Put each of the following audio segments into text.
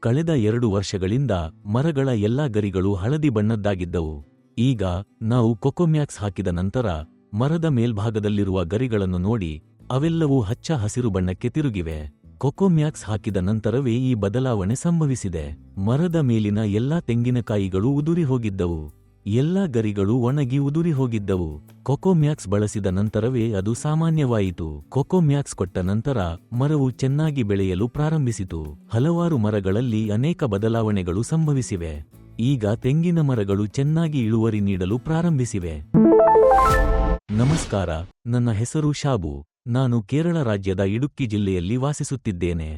ಕಳೆದ 2 ವರ್ಷಗಳಿಂದ ಮರಗಳ ಎಲ್ಲಾ ಗರಿಗಳು ಹಳದಿ ಬಣ್ಣದ್ದಾಗಿದ್ದವು. ಈಗ ನಾವು ಕೊಕೊಮ್ಯಾಕ್ಸ್ ಹಾಕಿದ ನಂತರ ಮರದ ಮೇಲ್ಭಾಗದಲ್ಲಿರುವ ಗರಿಗಳನ್ನು ನೋಡಿ ಅವೆಲ್ಲವೂ ಹಚ್ಚ ಹಸಿರು ಬಣ್ಣಕ್ಕೆ ತಿರುಗಿವೆ. ಕೊಕೊಮ್ಯಾಕ್ಸ್ ಹಾಕಿದ ನಂತರವೇ ಈ ಬದಲಾವಣೆ ಸಂಭವಿಸಿದೆ. ಮರದ ಮೇಲಿನ ಎಲ್ಲಾ ತೆಂಗಿನಕಾಯಿಗಳು ಉದುರಿ ಹೋಗಿದ್ದವು. ಎಲ್ಲಾ ಗರಿಗಳು ಒಣಗಿ ಉದುರಿ ಹೋಗಿದ್ದವು. ಕೊಕೊಮ್ಯಾಕ್ಸ್ ಬಳಸಿದ ನಂತರವೇ ಅದು ಸಾಮಾನ್ಯವಾಯಿತು. ಕೊಕೊಮ್ಯಾಕ್ಸ್ ಕೊಟ್ಟ ನಂತರ ಮರವು ಚೆನ್ನಾಗಿ ಬೆಳೆಯಲು ಪ್ರಾರಂಭಿಸಿತು. ಹಲವಾರು ಮರಗಳಲ್ಲಿ ಅನೇಕ ಬದಲಾವಣೆಗಳು ಸಂಭವಿಸಿವೆ. ಈಗ ತೆಂಗಿನ ಮರಗಳು ಚೆನ್ನಾಗಿ ಇಳುವರಿ ನೀಡಲು ಪ್ರಾರಂಭಿಸಿವೆ. ನಮಸ್ಕಾರ, ನನ್ನ ಹೆಸರು ಶಾಬು. ನಾನು ಕೇರಳ ರಾಜ್ಯದ ಇಡುಕ್ಕಿ ಜಿಲ್ಲೆಯಲ್ಲಿ ವಾಸಿಸುತ್ತಿದ್ದೇನೆ.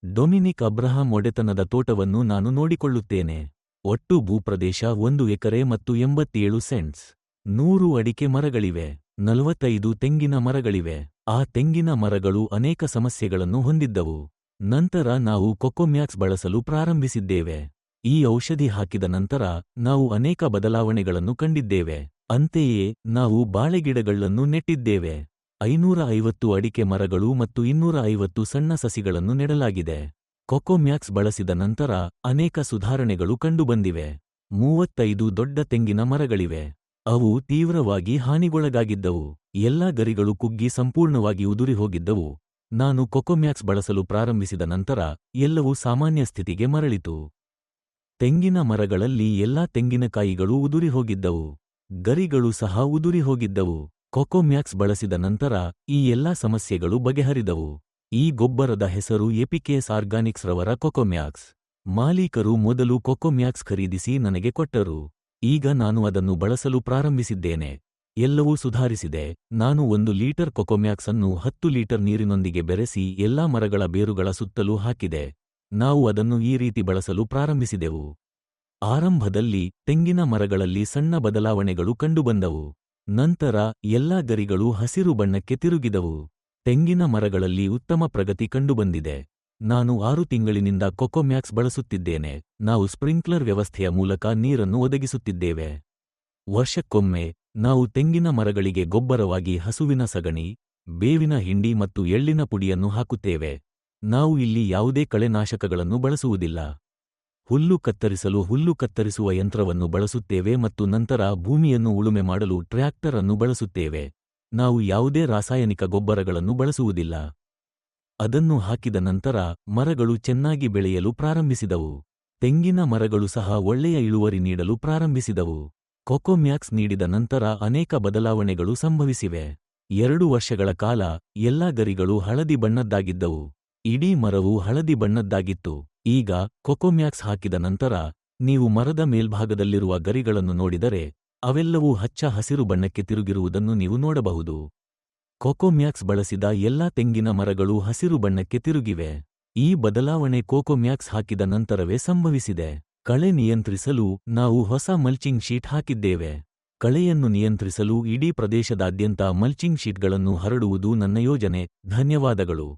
ಡೊಮಿನಿಕ್ ಅಬ್ರಹಾಂ ಒಡೆತನದ ತೋಟವನ್ನು ನಾನು ನೋಡಿಕೊಳ್ಳುತ್ತೇನೆ. ಒಟ್ಟು ಭೂಪ್ರದೇಶ 1 ಎಕರೆ ಮತ್ತು 87 ಸೆಂಟ್ಸ್. 100 ಅಡಿಕೆ ಮರಗಳಿವೆ. 45 ತೆಂಗಿನ ಮರಗಳಿವೆ. ಆ ತೆಂಗಿನ ಮರಗಳು ಅನೇಕ ಸಮಸ್ಯೆಗಳನ್ನು ಹೊಂದಿದ್ದವು. ನಂತರ ನಾವು ಕೊಕೊಮ್ಯಾಕ್ಸ್ ಬಳಸಲು ಪ್ರಾರಂಭಿಸಿದ್ದೇವೆ. ಈ ಔಷಧಿ ಹಾಕಿದ ನಂತರ ನಾವು ಅನೇಕ ಬದಲಾವಣೆಗಳನ್ನು ಕಂಡಿದ್ದೇವೆ. ಅಂತೆಯೇ ನಾವು ಬಾಳೆಗಿಡಗಳನ್ನು ನೆಟ್ಟಿದ್ದೇವೆ. 550 ಅಡಿಕೆ ಮರಗಳು ಮತ್ತು 250 ಸಣ್ಣ ಸಸಿಗಳನ್ನು ನೆಡಲಾಗಿದೆ. ಕೊಕೊಮ್ಯಾಕ್ಸ್ ಬಳಸಿದ ನಂತರ ಅನೇಕ ಸುಧಾರಣೆಗಳು ಕಂಡುಬಂದಿವೆ. 35 ದೊಡ್ಡ ತೆಂಗಿನ ಮರಗಳಿವೆ. ಅವು ತೀವ್ರವಾಗಿ ಹಾನಿಗೊಳಗಾಗಿದ್ದವು. ಎಲ್ಲಾ ಗರಿಗಳು ಕುಗ್ಗಿ ಸಂಪೂರ್ಣವಾಗಿ ಉದುರಿ ಹೋಗಿದ್ದವು. ನಾನು ಕೊಕೊಮ್ಯಾಕ್ಸ್ ಬಳಸಲು ಪ್ರಾರಂಭಿಸಿದ ನಂತರ ಎಲ್ಲವೂ ಸಾಮಾನ್ಯ ಸ್ಥಿತಿಗೆ ಮರಳಿತು. ತೆಂಗಿನ ಮರಗಳಲ್ಲಿ ಎಲ್ಲಾ ತೆಂಗಿನಕಾಯಿಗಳು ಉದುರಿ ಹೋಗಿದ್ದವು. ಗರಿಗಳು ಸಹ ಉದುರಿ ಹೋಗಿದ್ದವು. ಕೊಕೊಮ್ಯಾಕ್ಸ್ ಬಳಸಿದ ನಂತರ ಈ ಎಲ್ಲಾ ಸಮಸ್ಯೆಗಳು ಬಗೆಹರಿದವು. ಈ ಗೊಬ್ಬರದ ಹೆಸರು ಎಪಿಕೇಸ್ ಆರ್ಗಾನಿಕ್ಸ್ ರವರ ಕೊಕೊಮ್ಯಾಕ್ಸ್. ಮಾಲೀಕರು ಮೊದಲು ಕೊಕೊಮ್ಯಾಕ್ಸ್ ಖರೀದಿಸಿ ನನಗೆ ಕೊಟ್ಟರು. ಈಗ ನಾನು ಅದನ್ನು ಬಳಸಲು ಪ್ರಾರಂಭಿಸಿದ್ದೇನೆ. ಎಲ್ಲವೂ ಸುಧಾರಿಸಿದೆ. ನಾನು 1 ಲೀಟರ್ ಕೊಕೊಮ್ಯಾಕ್ಸ್ ಅನ್ನು 10 ಲೀಟರ್ ನೀರಿನೊಂದಿಗೆ ಬೆರೆಸಿ ಎಲ್ಲಾ ಮರಗಳ ಬೇರುಗಳ ಸುತ್ತಲೂ ಹಾಕಿದೆ. ನಾವು ಅದನ್ನು ಈ ರೀತಿ ಬಳಸಲು ಪ್ರಾರಂಭಿಸಿದೆವು. ಆರಂಭದಲ್ಲಿ ತೆಂಗಿನ ಮರಗಳಲ್ಲಿ ಸಣ್ಣ ಬದಲಾವಣೆಗಳು ಕಂಡುಬಂದವು. ನಂತರ ಎಲ್ಲಾ ಗರಿಗಳು ಹಸಿರು ಬಣ್ಣಕ್ಕೆ ತಿರುಗಿದವು. ತೆಂಗಿನ ಮರಗಳಲ್ಲಿ ಉತ್ತಮ ಪ್ರಗತಿ ಕಂಡುಬಂದಿದೆ. ನಾನು 6 ತಿಂಗಳಿನಿಂದ ಕೊಕೊಮ್ಯಾಕ್ಸ್ ಬಳಸುತ್ತಿದ್ದೇನೆ. ನಾವು ಸ್ಪ್ರಿಂಕ್ಲರ್ ವ್ಯವಸ್ಥೆಯ ಮೂಲಕ ನೀರನ್ನು ಒದಗಿಸುತ್ತಿದ್ದೇವೆ. ವರ್ಷಕ್ಕೊಮ್ಮೆ ನಾವು ತೆಂಗಿನ ಮರಗಳಿಗೆ ಗೊಬ್ಬರವಾಗಿ ಹಸುವಿನ ಸಗಣಿ, ಬೇವಿನ ಹಿಂಡಿ ಮತ್ತು ಎಳ್ಳಿನ ಪುಡಿಯನ್ನು ಹಾಕುತ್ತೇವೆ. ನಾವು ಇಲ್ಲಿ ಯಾವುದೇ ಕಳೆನಾಶಕಗಳನ್ನು ಬಳಸುವುದಿಲ್ಲ. ಹುಲ್ಲು ಕತ್ತರಿಸಲು ಹುಲ್ಲು ಕತ್ತರಿಸುವ ಯಂತ್ರವನ್ನು ಬಳಸುತ್ತೇವೆ ಮತ್ತು ನಂತರ ಭೂಮಿಯನ್ನು ಉಳುಮೆ ಮಾಡಲು ಟ್ರ್ಯಾಕ್ಟರ್ ಅನ್ನು ಬಳಸುತ್ತೇವೆ. ನಾವು ಯಾವುದೇ ರಾಸಾಯನಿಕ ಗೊಬ್ಬರಗಳನ್ನು ಬಳಸುವುದಿಲ್ಲ. ಅದನ್ನು ಹಾಕಿದ ನಂತರ ಮರಗಳು ಚೆನ್ನಾಗಿ ಬೆಳೆಯಲು ಪ್ರಾರಂಭಿಸಿದವು. ತೆಂಗಿನ ಮರಗಳು ಸಹ ಒಳ್ಳೆಯ ಇಳುವರಿ ನೀಡಲು ಪ್ರಾರಂಭಿಸಿದವು. ಕೊಕೊಮ್ಯಾಕ್ಸ್ ನೀಡಿದ ನಂತರ ಅನೇಕ ಬದಲಾವಣೆಗಳು ಸಂಭವಿಸಿವೆ. 2 ವರ್ಷಗಳ ಕಾಲ ಎಲ್ಲಾ ಗರಿಗಳು ಹಳದಿ ಬಣ್ಣದ್ದಾಗಿದ್ದವು. ಇಡೀ ಮರವು ಹಳದಿ ಬಣ್ಣದ್ದಾಗಿತ್ತು. ಈಗ ಕೊಕೊಮ್ಯಾಕ್ಸ್ ಹಾಕಿದ ನಂತರ ನೀವು ಮರದ ಮೇಲ್ಭಾಗದಲ್ಲಿರುವ ಗರಿಗಳನ್ನು ನೋಡಿದರೆ ಅವೆಲ್ಲವೂ ಹಚ್ಚ ಹಸಿರು ಬಣ್ಣಕ್ಕೆ ತಿರುಗಿರುವುದನ್ನು ನೀವು ನೋಡಬಹುದು. ಕೊಕೊಮ್ಯಾಕ್ಸ್ ಬಳಸಿದ ಎಲ್ಲಾ ತೆಂಗಿನ ಮರಗಳು ಹಸಿರು ಬಣ್ಣಕ್ಕೆ ತಿರುಗಿವೆ. ಈ ಬದಲಾವಣೆ ಕೊಕೊಮ್ಯಾಕ್ಸ್ ಹಾಕಿದ ನಂತರವೇ ಸಂಭವಿಸಿದೆ. ಕಳೆ ನಿಯಂತ್ರಿಸಲು ನಾವು ಹೊಸ ಮಲ್ಚಿಂಗ್ ಶೀಟ್ ಹಾಕಿದ್ದೇವೆ. ಕಳೆಯನ್ನು ನಿಯಂತ್ರಿಸಲು ಇಡೀ ಪ್ರದೇಶದಾದ್ಯಂತ ಮಲ್ಚಿಂಗ್ ಶೀಟ್ಗಳನ್ನು ಹರಡುವುದು ನನ್ನ ಯೋಜನೆ. ಧನ್ಯವಾದಗಳು.